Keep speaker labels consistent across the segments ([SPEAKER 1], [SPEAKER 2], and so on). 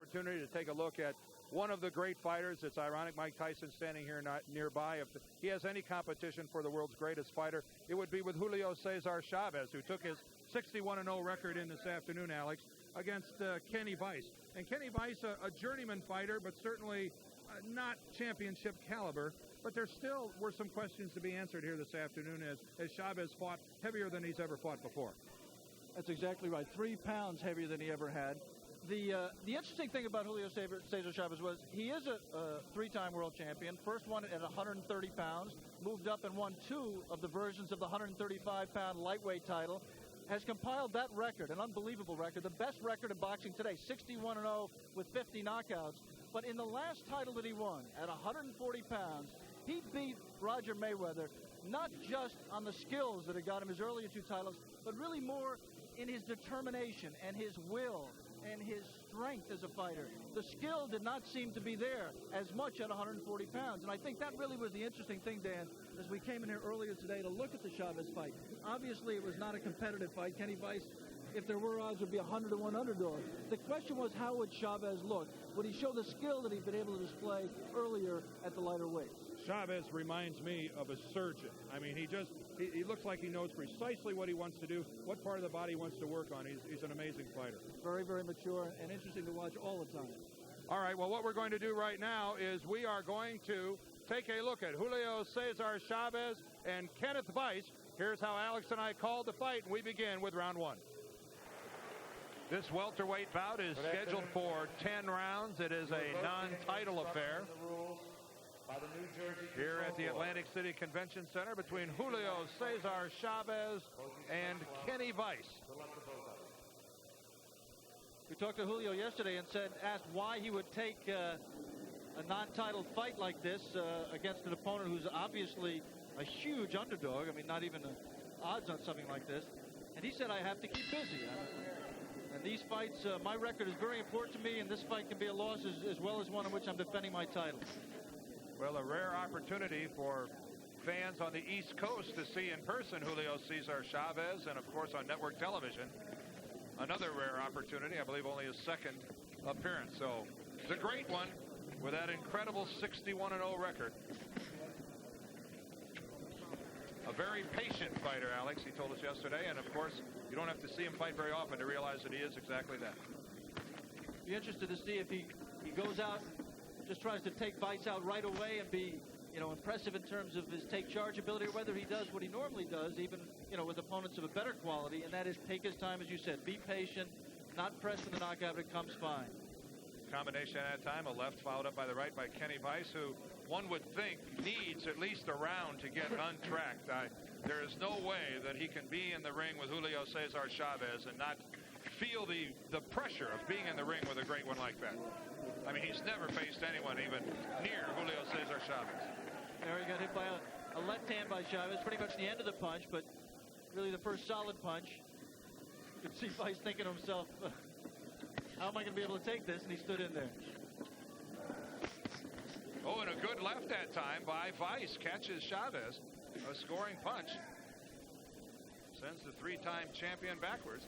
[SPEAKER 1] opportunity to take a look at one of the great fighters. It's ironic Mike Tyson standing here not nearby. If he has any competition for the world's greatest fighter, it would be with Julio Cesar Chavez, who took his 61-0 record in this afternoon, Alex, against Kenny Vice. And Kenny Vice, a journeyman fighter, but certainly not championship caliber. But there still were some questions to be answered here this afternoon as Chavez fought heavier than he's ever fought before.
[SPEAKER 2] That's exactly right. 3 pounds heavier than he ever had. The interesting thing about Julio Cesar Chavez was he is a 3-time world champion. First won it at 130 pounds, moved up and won 2 of the versions of the 135-pound lightweight title. Has compiled that record, an unbelievable record, the best record in boxing today, 61-0 with 50 knockouts. But in the last title that he won, at 140 pounds, he beat Roger Mayweather, not just on the skills that had got him his earlier 2 titles, but really more in his determination and his will and his strength as a fighter. The skill did not seem to be there as much at 140 pounds. And I think that really was the interesting thing, Dan, as we came in here earlier today to look at the Chavez fight. Obviously, it was not a competitive fight. Kenny Vice, if there were odds, would be 100-to-1 underdog. The question was, how would Chavez look? Would he show the skill that he'd been able to display earlier at the lighter weights?
[SPEAKER 1] Chavez reminds me of a surgeon. I mean, he looks like he knows precisely what he wants to do, what part of the body he wants to work on. He's an amazing fighter.
[SPEAKER 2] Very, very mature and interesting to watch all the time.
[SPEAKER 1] All right, well, what we're going to do right now is we are going to take a look at Julio Cesar Chavez and Kenneth Vice. Here's how Alex and I called the fight, and we begin with round 1. This welterweight bout is scheduled for 10 rounds. It is a non-title affair here at the Atlantic City Convention Center between Julio Cesar Chavez and Kenny Vice.
[SPEAKER 2] We talked to Julio yesterday and asked why he would take a non-title fight like this against an opponent who's obviously a huge underdog. I mean, not even odds on something like this. And he said, I have to keep busy. And these fights, my record is very important to me, and this fight can be a loss as well as one in which I'm defending my title.
[SPEAKER 1] Well, a rare opportunity for fans on the East Coast to see in person Julio Cesar Chavez, and of course on network television. Another rare opportunity, I believe only his second appearance. So it's a great one with that incredible 61-0 record. A very patient fighter, Alex, he told us yesterday, and of course you don't have to see him fight very often to realize that he is exactly that.
[SPEAKER 2] Be interested to see if he goes out, just tries to take Vice out right away and be, impressive in terms of his take charge ability, or whether he does what he normally does, even, with opponents of a better quality, and that is take his time, as you said, be patient, not press for the knockout, but it comes fine.
[SPEAKER 1] Combination at that time, a left followed up by the right by Kenny Vice, who one would think needs at least a round to get untracked. There is no way that he can be in the ring with Julio Cesar Chavez and not feel the pressure of being in the ring with a great one like that. I mean, he's never faced anyone even near Julio Cesar Chavez.
[SPEAKER 2] There he got hit by a left hand by Chavez, pretty much the end of the punch, but really the first solid punch. You could see Vice thinking to himself, how am I going to be able to take this? And he stood in there.
[SPEAKER 1] Oh, and a good left that time by Vice. Catches Chavez. A scoring punch. Sends the 3-time champion backwards.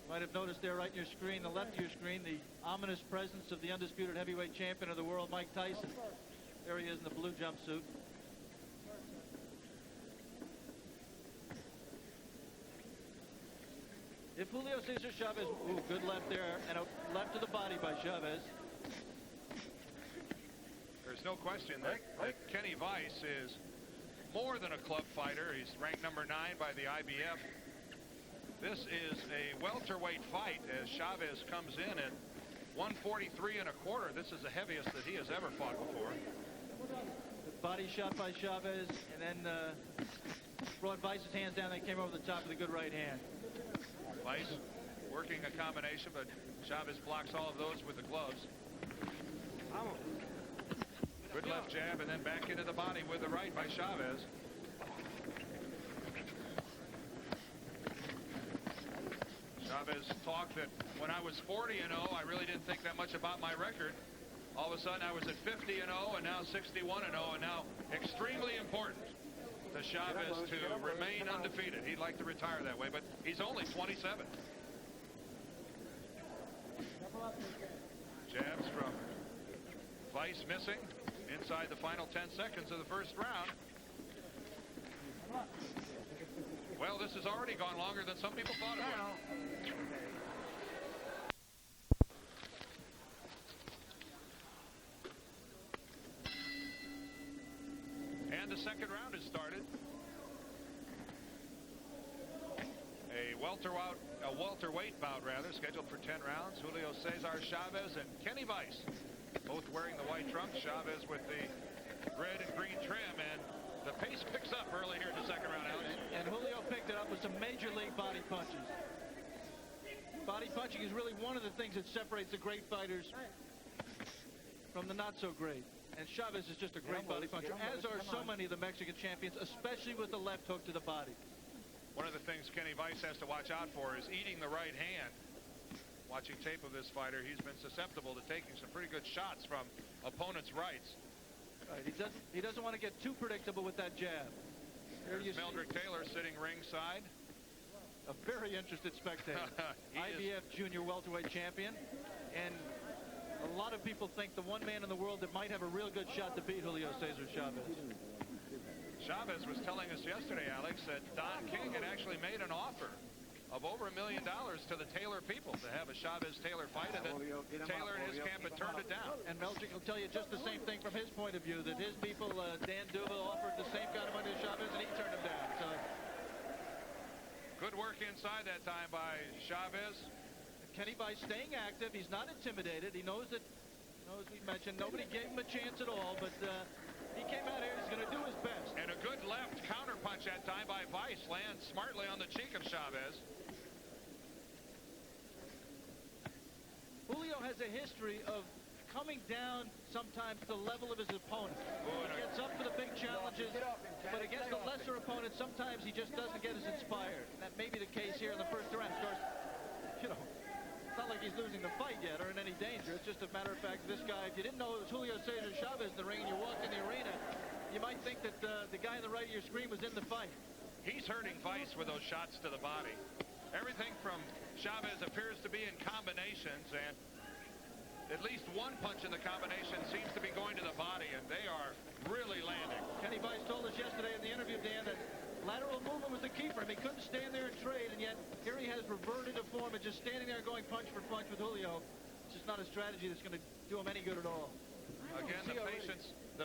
[SPEAKER 2] Might have noticed there right in your screen, the left of your screen, the ominous presence of the undisputed heavyweight champion of the world, Mike Tyson. There he is in the blue jumpsuit. If Julio Cesar Chavez, good left there, and a left to the body by Chavez.
[SPEAKER 1] There's no question that Kenny Vice is more than a club fighter. He's ranked number 9 by the IBF. This is a welterweight fight as Chavez comes in at 143 1/4. This is the heaviest that he has ever fought before.
[SPEAKER 2] The body shot by Chavez, and then brought Vice's hands down. They came over the top with a good right hand.
[SPEAKER 1] Vice working a combination, but Chavez blocks all of those with the gloves. Good left jab, and then back into the body with the right by Chavez. Chavez talked that when I was 40-0, I really didn't think that much about my record. All of a sudden, I was at 50-0, and now 61-0, and now extremely important to Chavez to remain undefeated. He'd like to retire that way, but he's only 27. Vice missing inside the final 10 seconds of the first round. Well, this has already gone longer than some people thought it would. And the second round has started. A welterweight bout, scheduled for 10 rounds. Julio Cesar Chavez and Kenny Vice, both wearing the white trunks. Chavez with the red and green trim, and the pace picks up early here in the second round, Alex.
[SPEAKER 2] And Julio picked it up with some major league body punches. Body punching is really one of the things that separates the great fighters from the not so great. And Chavez is just a great body puncher, as are so many of the Mexican champions, especially with the left hook to the body.
[SPEAKER 1] One of the things Kenny Vice has to watch out for is eating the right hand. Watching tape of this fighter, he's been susceptible to taking some pretty good shots from opponents' rights.
[SPEAKER 2] Right, he doesn't want to get too predictable with that jab.
[SPEAKER 1] There's Meldrick Taylor sitting ringside.
[SPEAKER 2] A very interested spectator. IBF junior welterweight champion. And a lot of people think the one man in the world that might have a real good shot to beat Julio Cesar Chavez.
[SPEAKER 1] Chavez was telling us yesterday, Alex, that Don King had actually made an offer of over $1 million to the Taylor people to have a Chavez-Taylor fight, and that Taylor and his camp had turned it down.
[SPEAKER 2] And Meldrick will tell you just the same thing from his point of view, that his people, Dan Duval, offered the same kind of money to Chavez, and he turned him down. So
[SPEAKER 1] good work inside that time by Chavez.
[SPEAKER 2] Kenny Vice staying active. He's not intimidated. He knows that, as we mentioned, nobody gave him a chance at all, but he came out here, he's going to do his best.
[SPEAKER 1] And a good left counterpunch that time by Vice lands smartly on the cheek of Chavez.
[SPEAKER 2] Julio has a history of coming down sometimes to the level of his opponent. He gets up for the big challenges, but against the lesser opponent, sometimes he just doesn't get as inspired. And that may be the case here in the first round. Of course, it's not like he's losing the fight yet or in any danger. It's just a matter of fact, this guy, if you didn't know it was Julio Cesar Chavez in the ring and you walked in the arena, you might think that the guy on the right of your screen was in the fight.
[SPEAKER 1] He's hurting Vice with those shots to the body. Everything from Chavez appears to be in combinations, and at least one punch in the combination seems to be going to the body, and they are really landing.
[SPEAKER 2] Kenny Vice told us yesterday in the interview, Dan, that lateral movement was the key for him. He couldn't stand there and trade, and yet here he has reverted to form and just standing there going punch for punch with Julio. It's just not a strategy that's going to do him any good at all.
[SPEAKER 1] Again, the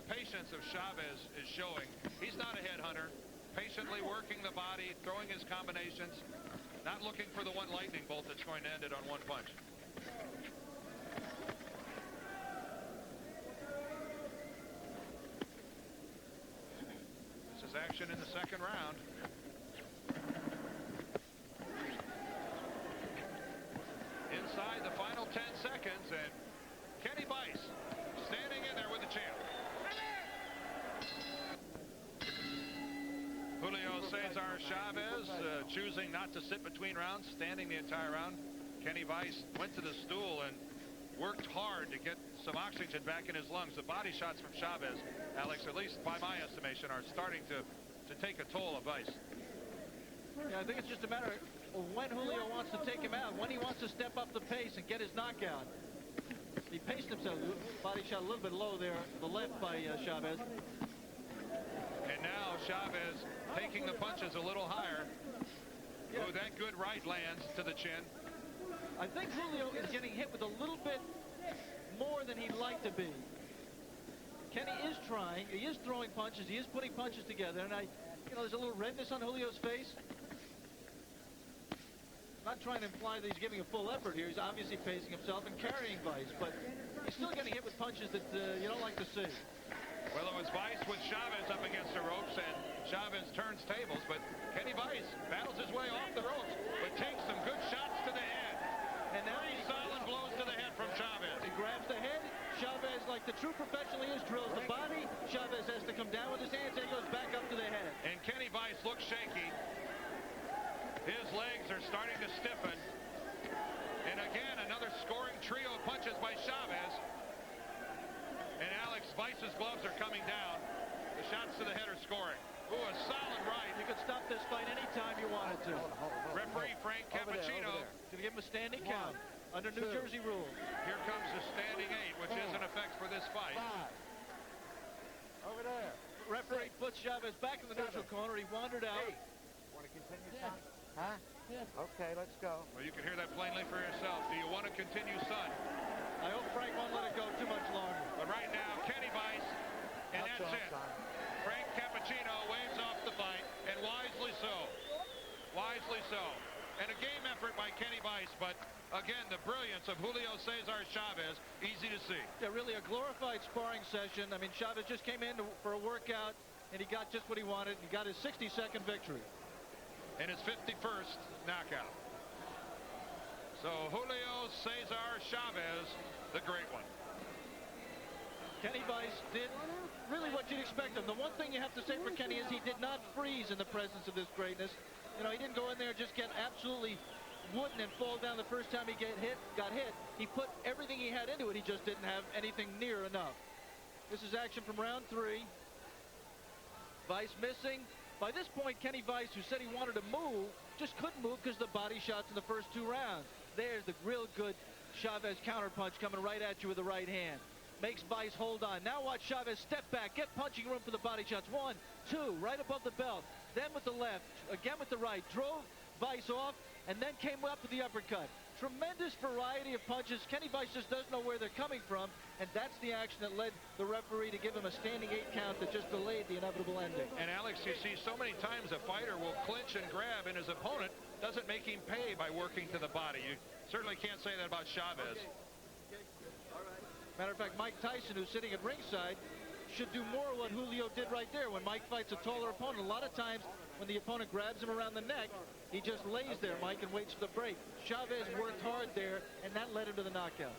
[SPEAKER 1] patience of Chavez is showing. He's not a headhunter. Patiently working the body, throwing his combinations, not looking for the one lightning bolt that's going to end it on one punch. This is action in the second round. Inside the final 10 seconds, and Kenny Vice standing in there with the champ. Julio Cesar Chavez choosing not to sit between rounds, standing the entire round. Kenny Vice went to the stool and worked hard to get some oxygen back in his lungs. The body shots from Chavez, Alex, at least by my estimation, are starting to take a toll of Vice.
[SPEAKER 2] Yeah, I think it's just a matter of when Julio wants to take him out, when he wants to step up the pace and get his knockout. He paced himself. Body shot a little bit low there, the left by Chavez.
[SPEAKER 1] And now Chavez taking the punches a little higher. Yeah. Ooh, that good right lands to the chin.
[SPEAKER 2] I think Julio is getting hit with a little bit more than he'd like to be. Kenny is trying. He is throwing punches. He is putting punches together. And there's a little redness on Julio's face. Not trying to imply that he's giving a full effort here. He's obviously pacing himself and carrying Vice, but he's still getting hit with punches that you don't like to see.
[SPEAKER 1] Well, it was Vice with Chavez up against the ropes, and Chavez turns tables, but Kenny Vice battles his way off the ropes, but takes some good shots to the head. And now three solid blows to the head from Chavez.
[SPEAKER 2] He grabs the head. Chavez, like the true professional he is, drills the body. Chavez has to come down with his hands, and he goes back up to the head.
[SPEAKER 1] And Kenny Vice looks shaky. His legs are starting to stiffen. And again, another scoring trio of punches by Chavez. And Alex, Vice's gloves are coming down. The shots to the head are scoring. Ooh, a solid right.
[SPEAKER 2] You could stop this fight anytime you wanted to.
[SPEAKER 1] Referee Frank Cappuccino.
[SPEAKER 2] Going to give him a standing count under New Jersey rules.
[SPEAKER 1] Here comes the standing 8, which is in effect for this fight.
[SPEAKER 2] Chavez back in the neutral corner. He wandered out.
[SPEAKER 3] Hey, want to continue, son? Huh? Yeah. Okay, let's go.
[SPEAKER 1] Well, you can hear that plainly for yourself. Do you want to continue, son?
[SPEAKER 2] I hope Frank won't let it go too much longer.
[SPEAKER 1] But right now, Kenny Vice, and that's it.
[SPEAKER 3] Son.
[SPEAKER 1] Frank Cappuccino waves off the fight, and wisely so. Wisely so. And a game effort by Kenny Vice, but again, the brilliance of Julio Cesar Chavez, easy to see.
[SPEAKER 2] Yeah, really a glorified sparring session. I mean, Chavez just came in for a workout, and he got just what he wanted. He got his 60-second victory.
[SPEAKER 1] And his 51st knockout. So Julio Cesar Chavez, the great one.
[SPEAKER 2] Kenny Vice did really what you'd expect of him. The one thing you have to say for Kenny is he did not freeze in the presence of this greatness. You know, he didn't go in there and just get absolutely wooden and fall down the first time he got hit. He put everything he had into it. He just didn't have anything near enough. This is action from round 3. Vice missing. By this point, Kenny Vice, who said he wanted to move, just couldn't move because the body shots in the first 2 rounds. There's the real good Chavez counterpunch coming right at you with the right hand. Makes Vice hold on. Now watch Chavez step back, get punching room for the body shots. 1, 2, right above the belt. Then with the left, again with the right. Drove Vice off, and then came up with the uppercut. Tremendous variety of punches. Kenny Vice just doesn't know where they're coming from, and that's the action that led the referee to give him a standing 8 count that just delayed the inevitable ending.
[SPEAKER 1] And Alex, you see so many times a fighter will clinch and grab, and his opponent doesn't make him pay by working to the body. You certainly can't say that about Chavez.
[SPEAKER 2] Matter of fact, Mike Tyson, who's sitting at ringside, should do more of what Julio did right there when Mike fights a taller opponent. A lot of times when the opponent grabs him around the neck, he just lays there, Mike, and waits for the break. Chavez worked hard there, and that led him to the knockout.